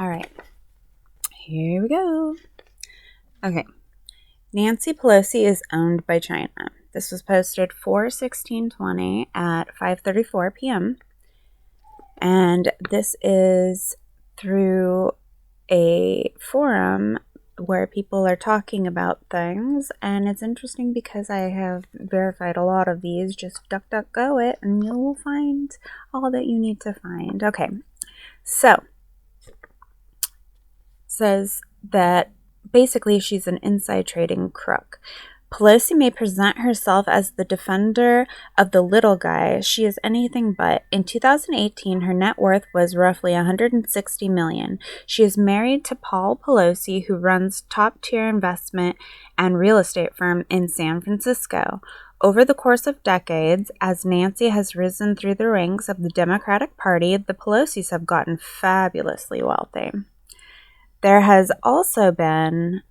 All right, here we go. Okay, Nancy Pelosi is owned by China. This was posted 4/16/20 at 5:34 p.m. And this is through a forum where people are talking about things, and it's interesting because I have verified a lot of these. Just DuckDuckGo it and you will find all that you need to find. Okay, so says that basically she's an inside trading crook. Pelosi may present herself as the defender of the little guy. She is anything but. In 2018, her net worth was roughly $160 million. She is married to Paul Pelosi, who runs top-tier investment and real estate firm in San Francisco. Over the course of decades, as Nancy has risen through the ranks of the Democratic Party, the Pelosis have gotten fabulously wealthy. There has also been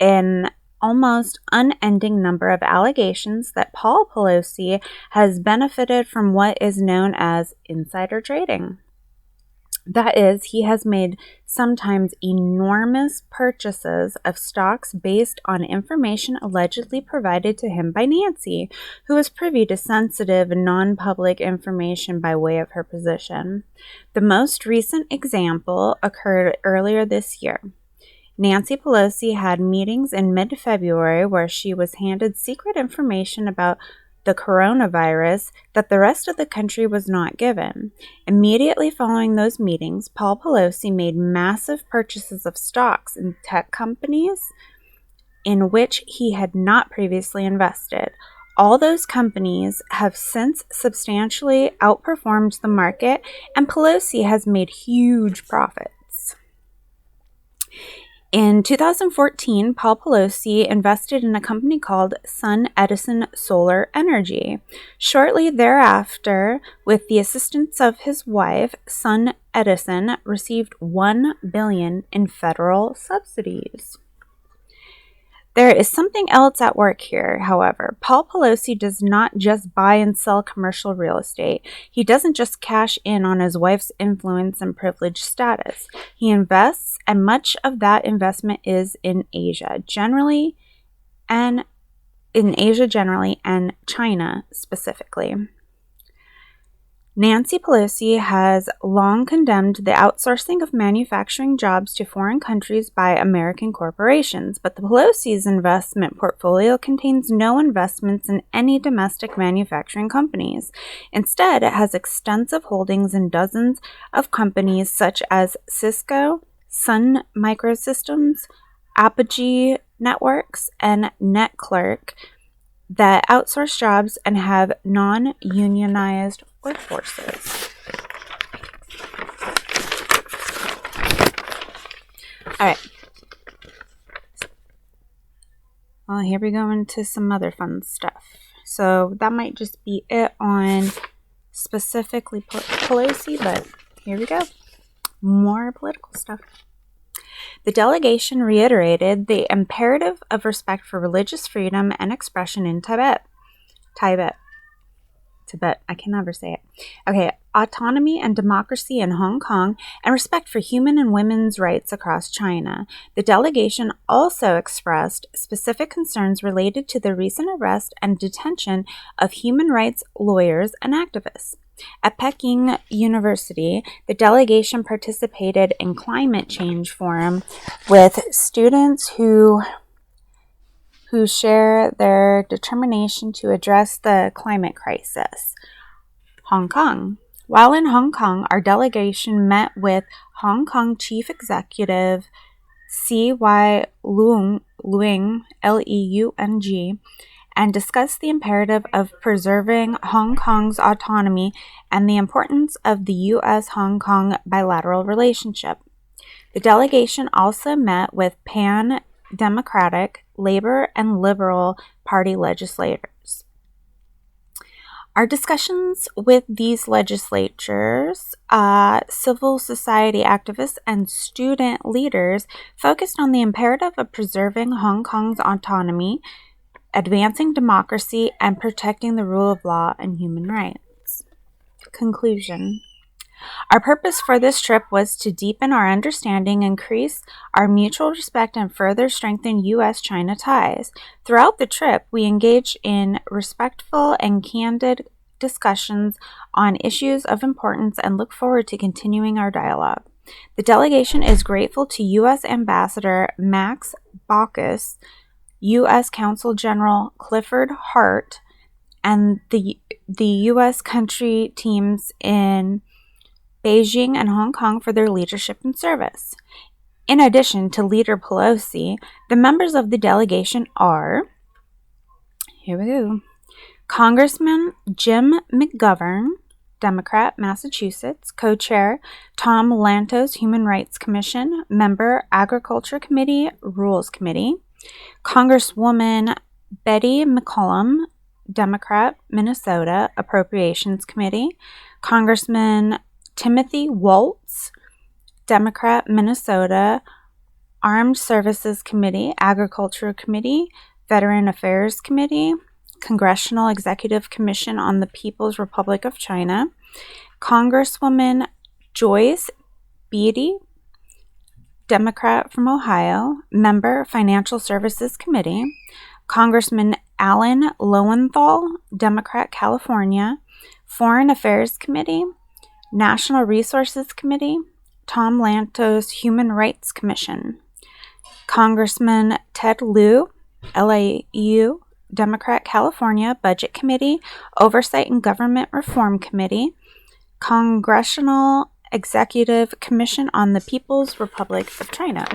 an almost unending number of allegations that Paul Pelosi has benefited from what is known as insider trading. That is, he has made sometimes enormous purchases of stocks based on information allegedly provided to him by Nancy, who is privy to sensitive and non-public information by way of her position. The most recent example occurred earlier this year. Nancy Pelosi had meetings in mid-February where she was handed secret information about the coronavirus that the rest of the country was not given. Immediately following those meetings, Paul Pelosi made massive purchases of stocks in tech companies in which he had not previously invested. All those companies have since substantially outperformed the market, and Pelosi has made huge profits. In 2014, Paul Pelosi invested in a company called SunEdison Solar Energy. Shortly thereafter, with the assistance of his wife, SunEdison received $1 billion in federal subsidies. There is something else at work here, however. Paul Pelosi does not just buy and sell commercial real estate. He doesn't just cash in on his wife's influence and privileged status. He invests, and much of that investment is in Asia generally, and China specifically. Nancy Pelosi has long condemned the outsourcing of manufacturing jobs to foreign countries by American corporations, but the Pelosi's investment portfolio contains no investments in any domestic manufacturing companies. Instead, it has extensive holdings in dozens of companies such as Cisco, Sun Microsystems, Apogee Networks, and NetClerk that outsource jobs and have non-unionized workforces. All right. Well, here we go into some other fun stuff. So that might just be it on specifically Pelosi, but here we go. More political stuff. The delegation reiterated the imperative of respect for religious freedom and expression in Tibet. I can never say it. Okay, autonomy and democracy in Hong Kong, and respect for human and women's rights across China. The delegation also expressed specific concerns related to the recent arrest and detention of human rights lawyers and activists. At Peking University, the delegation participated in climate change forum with students who share their determination to address the climate crisis. Hong Kong. While in Hong Kong, our delegation met with Hong Kong Chief Executive C.Y. Leung, Leung, and discussed the imperative of preserving Hong Kong's autonomy and the importance of the U.S.-Hong Kong bilateral relationship. The delegation also met with Pan-Democratic, Labor, and Liberal Party legislators. Our discussions with these legislatures, civil society activists, and student leaders focused on the imperative of preserving Hong Kong's autonomy, advancing democracy, and protecting the rule of law and human rights. Conclusion. Our purpose for this trip was to deepen our understanding, increase our mutual respect, and further strengthen U.S.-China ties. Throughout the trip, we engaged in respectful and candid discussions on issues of importance and look forward to continuing our dialogue. The delegation is grateful to U.S. Ambassador Max Baucus, U.S. Consul General Clifford Hart, and the U.S. country teams in Beijing and Hong Kong for their leadership and service. In addition to Leader Pelosi, the members of the delegation are, here we go, Congressman Jim McGovern, Democrat, Massachusetts, co-chair Tom Lantos, Human Rights Commission, member, Agriculture Committee, Rules Committee, Congresswoman Betty McCollum, Democrat, Minnesota, Appropriations Committee, Congressman Timothy Waltz, Democrat, Minnesota, Armed Services Committee, Agriculture Committee, Veteran Affairs Committee, Congressional Executive Commission on the People's Republic of China, Congresswoman Joyce Beatty, Democrat from Ohio, member, Financial Services Committee, Congressman Alan Lowenthal, Democrat, California, Foreign Affairs Committee, National Resources Committee, Tom Lantos, Human Rights Commission, Congressman Ted Lieu, LAU, Democrat, California, Budget Committee, Oversight and Government Reform Committee, Congressional Executive Commission on the People's Republic of China.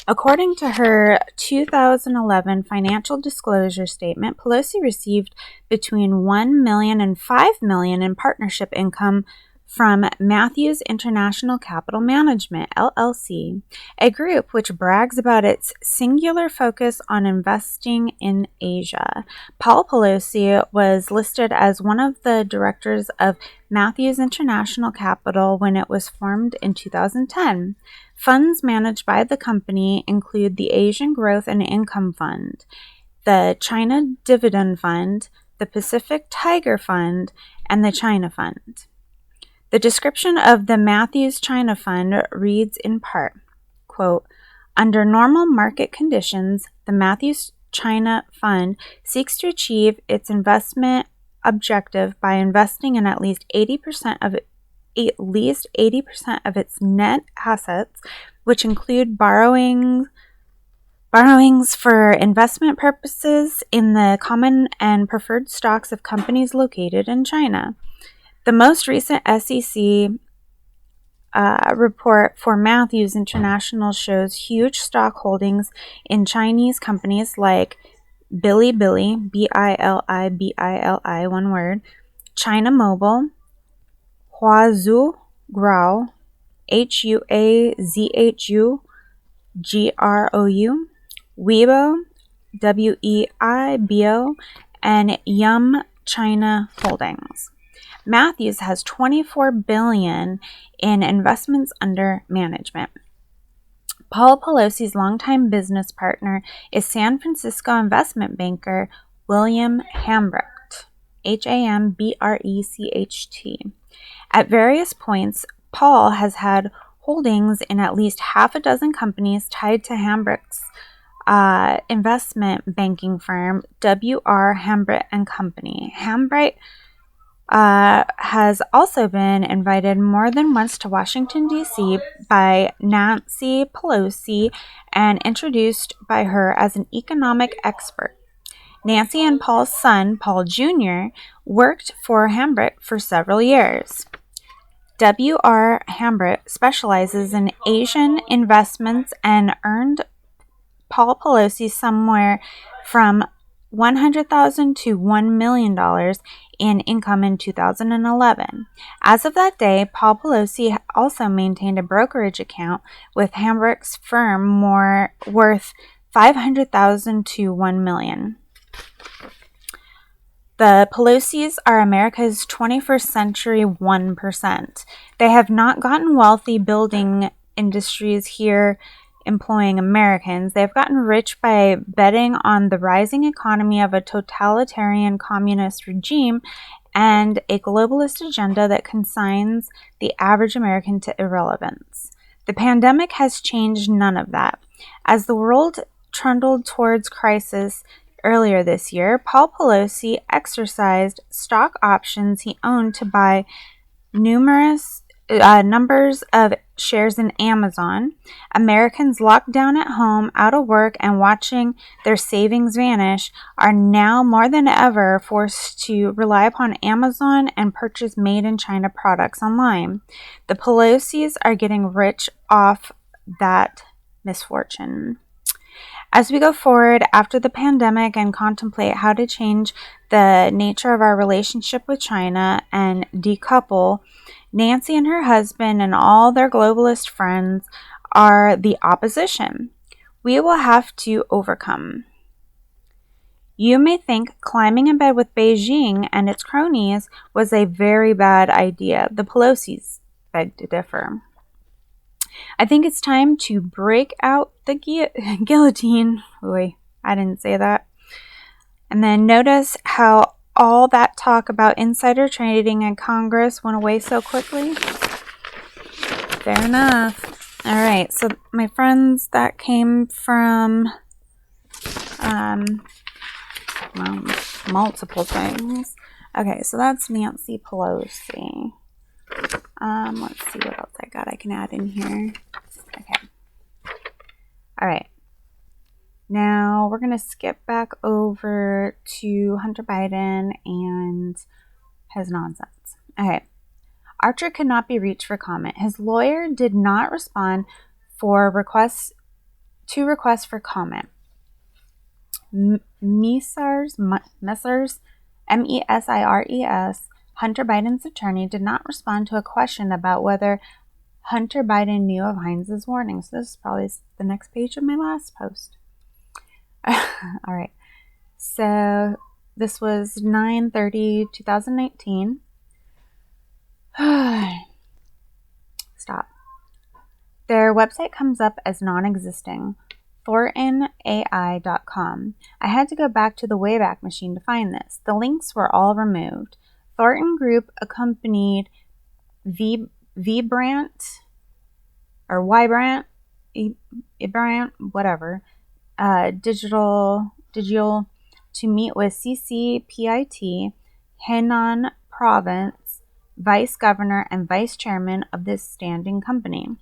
According to her 2011 financial disclosure statement, Pelosi received between $1 million and $5 million in partnership income from Matthews International Capital Management, LLC, a group which brags about its singular focus on investing in Asia. Paul Pelosi was listed as one of the directors of Matthews International Capital when it was formed in 2010. Funds managed by the company include the Asian Growth and Income Fund, the China Dividend Fund, the Pacific Tiger Fund, and the China Fund. The description of the Matthews China Fund reads in part, quote, under normal market conditions, the Matthews China Fund seeks to achieve its investment objective by investing in at least 80% of its net assets, which include borrowings for investment purposes in the common and preferred stocks of companies located in China. The most recent SEC report for Matthews International shows huge stock holdings in Chinese companies like Bilibili, Bilibili, one word, China Mobile, Huazhu Grao, Huazhu Grou, Weibo, Weibo, and Yum China Holdings. Matthews has $24 billion in investments under management. Paul Pelosi's longtime business partner is San Francisco investment banker William Hambrecht, Hambrecht. At various points, Paul has had holdings in at least half a dozen companies tied to Hambrecht's investment banking firm, W.R. Hambrecht and Company. Hambrecht has also been invited more than once to Washington, D.C. by Nancy Pelosi and introduced by her as an economic expert. Nancy and Paul's son, Paul Jr., worked for Hambrecht for several years. W.R. Hambrecht specializes in Asian investments and earned Paul Pelosi somewhere from $100,000 to $1 million in income in 2011. As of that day, Paul Pelosi also maintained a brokerage account with Hambrecht's firm worth $500,000 to $1 million. The Pelosi's are America's 21st century 1%. They have not gotten wealthy building industries here employing Americans. They've gotten rich by betting on the rising economy of a totalitarian communist regime and a globalist agenda that consigns the average American to irrelevance. The pandemic has changed none of that. As the world trundled towards crisis earlier this year, Paul Pelosi exercised stock options he owned to buy numbers of shares in Amazon. Americans locked down at home, out of work, and watching their savings vanish are now more than ever forced to rely upon Amazon and purchase made-in-China products online. The Pelosi's are getting rich off that misfortune. As we go forward after the pandemic and contemplate how to change the nature of our relationship with China and decouple, Nancy and her husband and all their globalist friends are the opposition. We will have to overcome. You may think climbing in bed with Beijing and its cronies was a very bad idea. The Pelosi's beg to differ. I think it's time to break out the guillotine. Wait, I didn't say that. And then notice how all that talk about insider trading in Congress went away so quickly. Fair enough. All right, so my friends, that came from multiple things. Okay, so that's Nancy Pelosi. Let's see what else I got I can add in here. Okay. All right. Now we're going to skip back over to Hunter Biden and his nonsense. Okay. Archer could not be reached for comment. His lawyer did not respond for requests for comment. Messrs. MESIRES, Hunter Biden's attorney, did not respond to a question about whether Hunter Biden knew of Heinz's warnings. This is probably the next page of my last post. All right. So this was 9/30/2019. Stop. Their website comes up as non-existing. ThorntonAI.com. I had to go back to the Wayback Machine to find this. The links were all removed. Thornton Group accompanied Vibrant or Wybrant, whatever, digital to meet with CCPIT, Henan Province, Vice Governor and Vice Chairman of this standing company.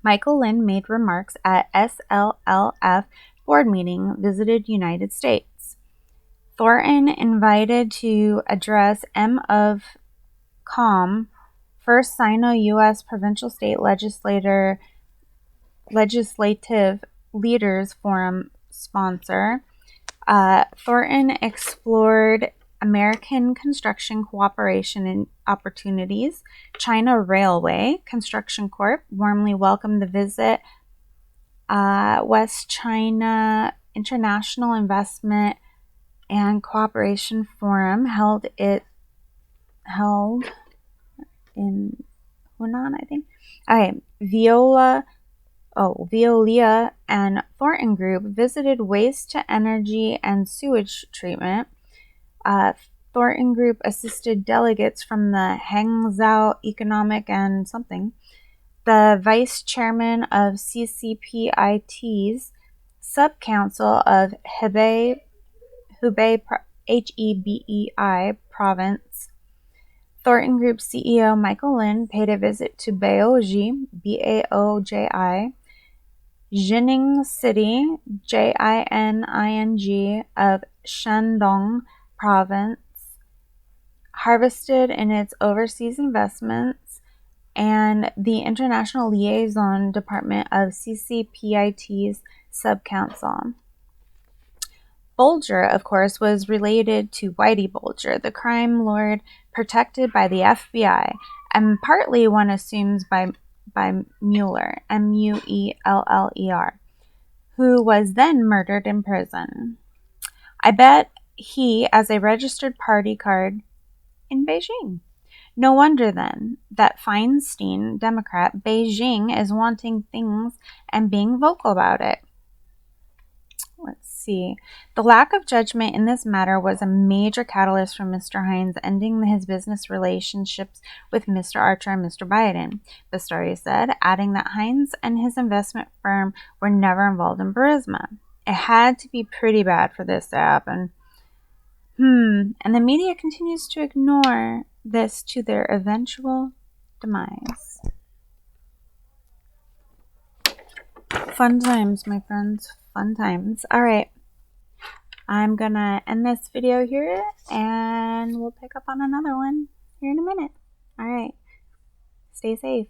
Michael Lynn made remarks at SLLF board meeting, visited United States. Thornton invited to address M of Com, first Sino-U.S. Provincial State Legislative Leaders Forum sponsor. Thornton explored American construction cooperation and opportunities. China Railway Construction Corp. warmly welcomed the visit. West China International Investment and Cooperation Forum held in Hunan, I think. Okay, Veolia and Thornton Group visited waste to energy and sewage treatment. Thornton Group assisted delegates from the Hangzhou Economic and something. The vice chairman of CCPIT's subcouncil of Hebei HEBEI province. Thornton Group CEO Michael Lynn paid a visit to Baoji, Baoji, Jining City, Jining, of Shandong province, harvested in its overseas investments, and the International Liaison Department of CCPIT's subcouncil. Bulger, of course, was related to Whitey Bulger, the crime lord protected by the FBI, and partly, one assumes, by Mueller, Mueller, who was then murdered in prison. I bet he as a registered party card in Beijing. No wonder then that Feinstein, Democrat, Beijing is wanting things and being vocal about it. Let's see. The lack of judgment in this matter was a major catalyst for Mr. Hines ending his business relationships with Mr. Archer and Mr. Biden. The story said, adding that Hines and his investment firm were never involved in Burisma. It had to be pretty bad for this to happen. And the media continues to ignore this to their eventual demise. Fun times, my friends. Fun times. All right. I'm going to end this video here, and we'll pick up on another one here in a minute. All right. Stay safe.